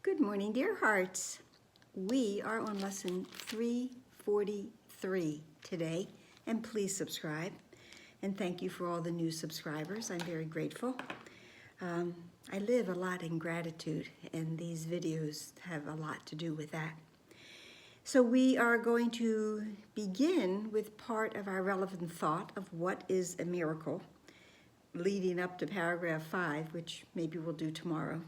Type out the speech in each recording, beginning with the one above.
Good morning, dear hearts. We are on lesson 343 today, and please subscribe. And thank you for all the new subscribers. I'm very grateful. I live a lot in gratitude, and these videos have a lot to do with that. So we are going to begin with part of our relevant thought of what is a miracle, leading up to paragraph 5, which maybe we'll do tomorrow.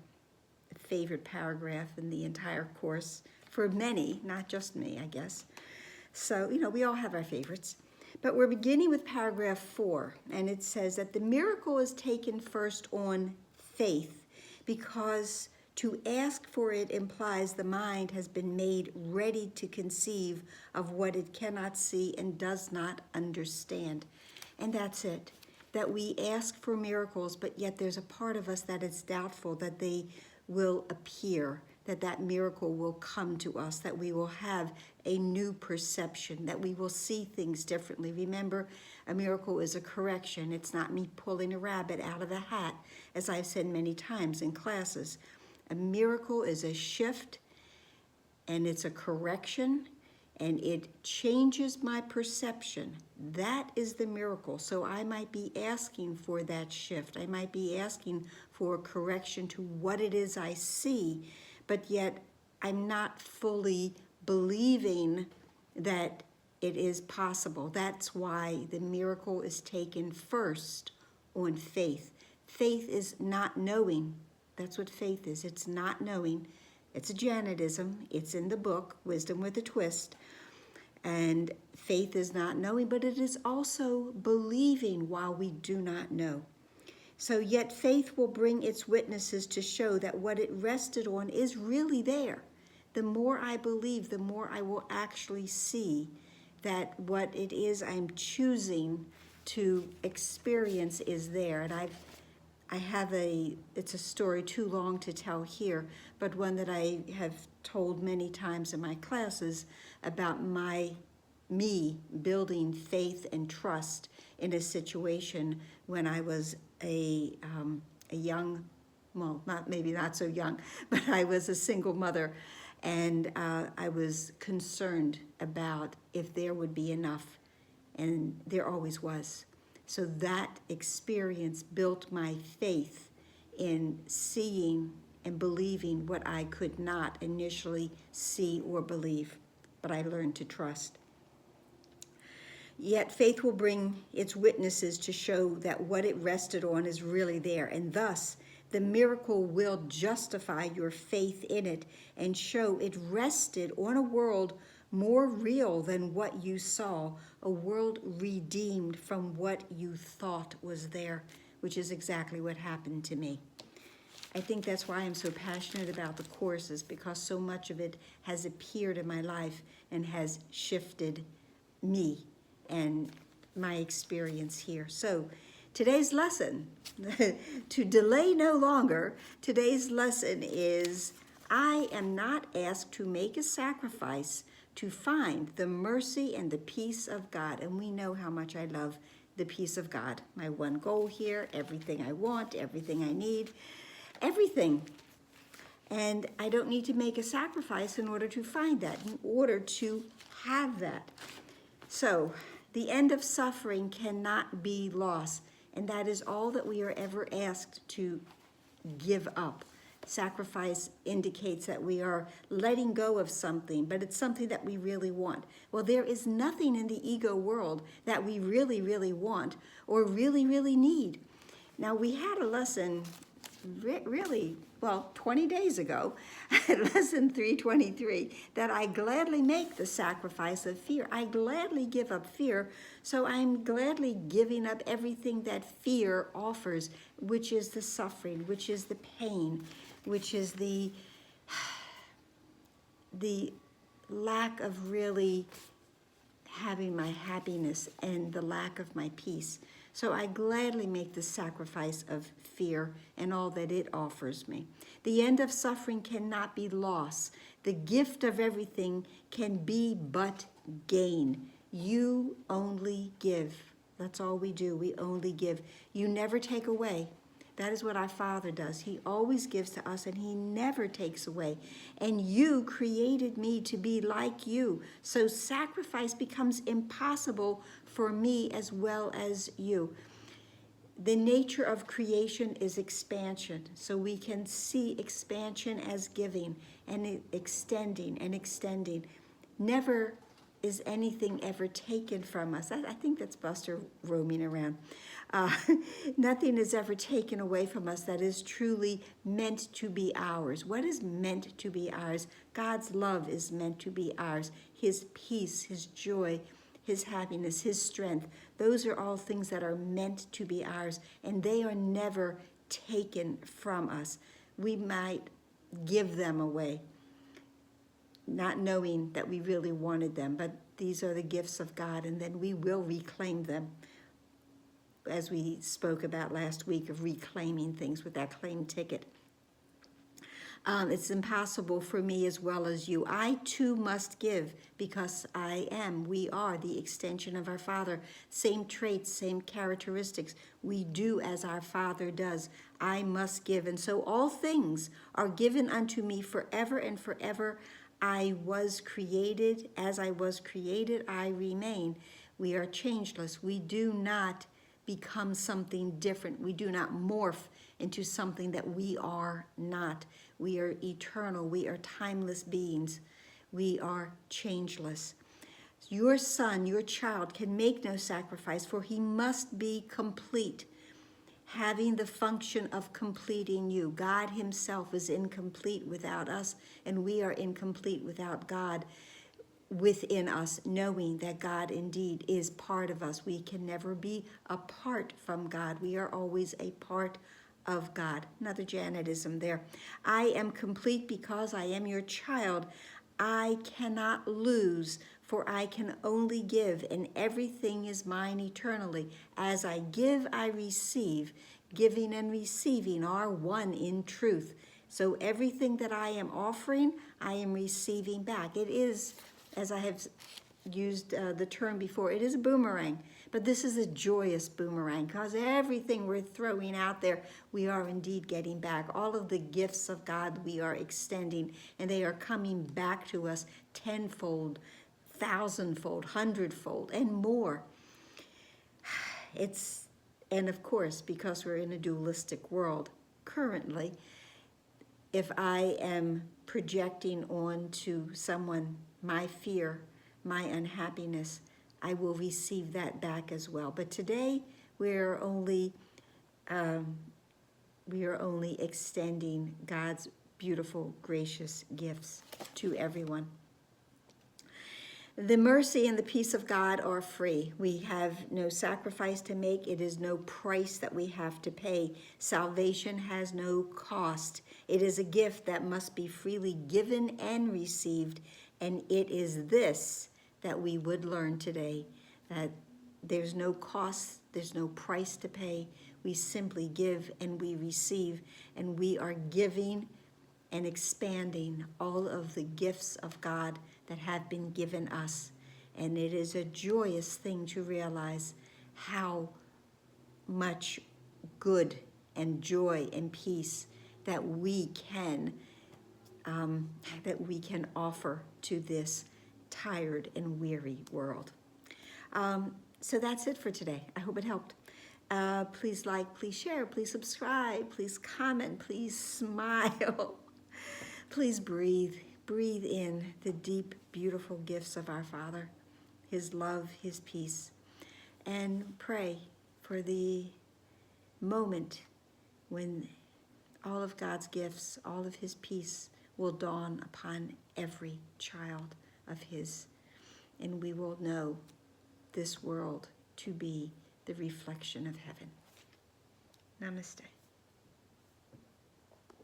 A favorite paragraph in the entire course for many, not just me, I guess. So, we all have our favorites. But we're beginning with paragraph 4, and it says that the miracle is taken first on faith, because to ask for it implies the mind has been made ready to conceive of what it cannot see and does not understand. And that's it, that we ask for miracles, but yet there's a part of us that is doubtful that they will appear, that miracle will come to us, that we will have a new perception, that we will see things differently. Remember, a miracle is a correction. It's not me pulling a rabbit out of a hat, as I've said many times in classes. A miracle is a shift, and it's a correction, and it changes my perception. That is the miracle. So I might be asking for that shift. I might be asking for a correction to what it is I see, but yet I'm not fully believing that it is possible. That's why the miracle is taken first on faith. Faith is not knowing. That's what faith is. It's not knowing. It's a Janitism. It's in the book, Wisdom with a Twist. And faith is not knowing, but it is also believing while we do not know. So yet faith will bring its witnesses to show that what it rested on is really there. The more I believe, the more I will actually see that what it is I'm choosing to experience is there. And it's a story too long to tell here, but one that I have told many times in my classes about me building faith and trust in a situation when I was a young, well, maybe not so young, but I was a single mother, and I was concerned about if there would be enough, and there always was. So that experience built my faith in seeing and believing what I could not initially see or believe, but I learned to trust. Yet faith will bring its witnesses to show that what it rested on is really there, and thus the miracle will justify your faith in it and show it rested on a world more real than what you saw, a world redeemed from what you thought was there, which is exactly what happened to me. I think that's why I'm so passionate about the courses, because so much of it has appeared in my life and has shifted me and my experience here. So today's lesson, to delay no longer, today's lesson is, I am not asked to make a sacrifice to find the mercy and the peace of God. And we know how much I love the peace of God. My one goal here, everything I want, everything I need, everything. And I don't need to make a sacrifice in order to find that, in order to have that. So the end of suffering cannot be loss. And that is all that we are ever asked to give up. Sacrifice indicates that we are letting go of something, but it's something that we really want. Well, there is nothing in the ego world that we really, really want or really, really need. Now, we had a lesson 20 days ago, lesson 323, that I gladly make the sacrifice of fear. I gladly give up fear, so I'm gladly giving up everything that fear offers, which is the suffering, which is the pain, which is the lack of really having my happiness and the lack of my peace. So I gladly make the sacrifice of fear and all that it offers me. The end of suffering cannot be loss. The gift of everything can be but gain. You only give. That's all we do. We only give. You never take away. That is what our Father does. He always gives to us and he never takes away. And you created me to be like you. So sacrifice becomes impossible for me as well as you. The nature of creation is expansion. So we can see expansion as giving and extending and extending. Never is anything ever taken from us. I think that's Buster roaming around. Nothing is ever taken away from us that is truly meant to be ours. What is meant to be ours? God's love is meant to be ours. His peace, his joy, his happiness, his strength. Those are all things that are meant to be ours, and they are never taken from us. We might give them away, not knowing that we really wanted them, but these are the gifts of God, and then we will reclaim them, as we spoke about last week of reclaiming things with that claim ticket. It's impossible for me as well as you. I too must give because we are the extension of our Father. Same traits, same characteristics. We do as our Father does. I must give. And so all things are given unto me forever and forever. I was created. As I was created, I remain. We are changeless. We do not become something different. We do not morph into something that we are not. We are eternal. We are timeless beings. We are changeless. Your son, your child, can make no sacrifice, for he must be complete, having the function of completing you. God himself is incomplete without us, and we are incomplete without God within us, knowing that God indeed is part of us. We can never be apart from God. We are always a part of God. Another Janetism there. I am complete because I am your child. I cannot lose, for I can only give, and everything is mine eternally. As I give, I receive. Giving and receiving are one in truth. So everything that I am offering, I am receiving back. It is, as I have used the term before, it is a boomerang. But this is a joyous boomerang, because everything we're throwing out there, we are indeed getting back. All of the gifts of God we are extending, and they are coming back to us tenfold, thousandfold, hundredfold, and more. And of course, because we're in a dualistic world currently, if I am projecting onto someone my fear, my unhappiness, I will receive that back as well. But today we are only extending God's beautiful, gracious gifts to everyone. The mercy and the peace of God are free. We have no sacrifice to make. It is no price that we have to pay. Salvation has no cost. It is a gift that must be freely given and received. And it is this that we would learn today, that there's no cost, there's no price to pay. We simply give and we receive, and we are giving and expanding all of the gifts of God that have been given us. And it is a joyous thing to realize how much good and joy and peace that we can offer to this tired and weary world. So that's it for today. I hope it helped. Please like, please share, please subscribe, please comment, please smile. Please breathe in the deep, beautiful gifts of our Father, his love, his peace, and pray for the moment when all of God's gifts, all of his peace will dawn upon every child of his, and we will know this world to be the reflection of heaven. Namaste.